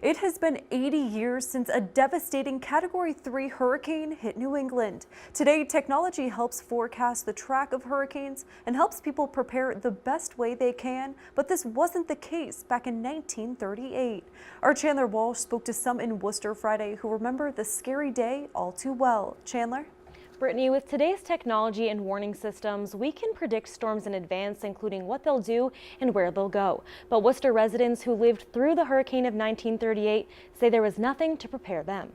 It has been 80 years since a devastating Category 3 hurricane hit New England. Today, technology helps forecast the track of hurricanes and helps people prepare the best way they can, but this wasn't the case back in 1938. Our Chandler Walsh spoke to some in Worcester Friday who remember the scary day all too well. Chandler? Brittany, with today's technology and warning systems, we can predict storms in advance, including what they'll do and where they'll go. But Worcester residents who lived through the hurricane of 1938 say there was nothing to prepare them.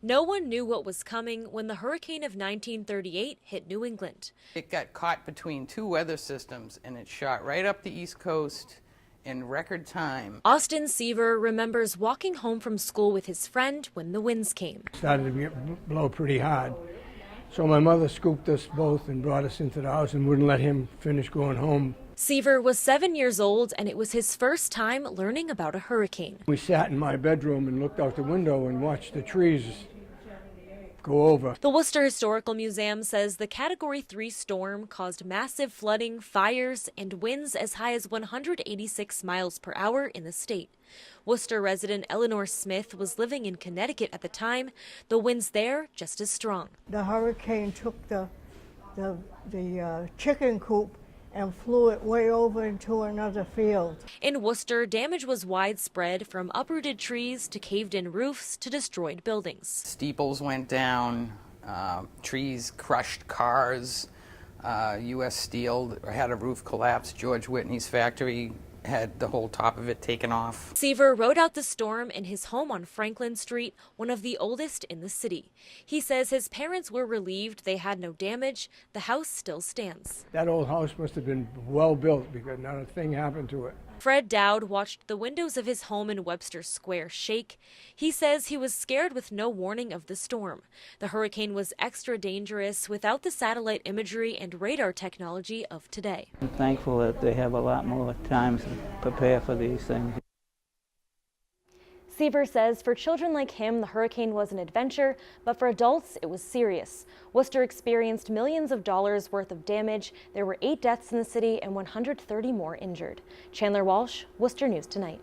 No one knew what was coming when the hurricane of 1938 hit New England. It got caught between two weather systems and it shot right up the East Coast in record time. Austin Seaver remembers walking home from school with his friend when the winds came. It started to blow pretty hard. So my mother scooped us both and brought us into the house and wouldn't let him finish going home. Seaver was 7 years old and it was his first time learning about a hurricane. We sat in my bedroom and looked out the window and watched the trees go over. The Worcester Historical Museum says the Category 3 storm caused massive flooding, fires, and winds as high as 186 miles per hour in the state. Worcester resident Eleanor Smith was living in Connecticut at the time. The winds there just as strong. The hurricane took the chicken coop and flew it way over into another field. In Worcester, damage was widespread, from uprooted trees to caved-in roofs to destroyed buildings. Steeples went down, trees crushed cars, U.S. Steel had a roof collapse, George Whitney's factory had the whole top of it taken off. Seaver rode out the storm in his home on Franklin Street, one of the oldest in the city. He says his parents were relieved they had no damage. The house still stands. That old house must have been well built because not a thing happened to it. Fred Dowd watched the windows of his home in Webster Square shake. He says he was scared with no warning of the storm. The hurricane was extra dangerous without the satellite imagery and radar technology of today. I'm thankful that they have a lot more time to prepare for these things. Seaver says for children like him, the hurricane was an adventure, but for adults, it was serious. Worcester experienced millions of dollars worth of damage. There were 8 deaths in the city and 130 more injured. Chandler Walsh, Worcester News Tonight.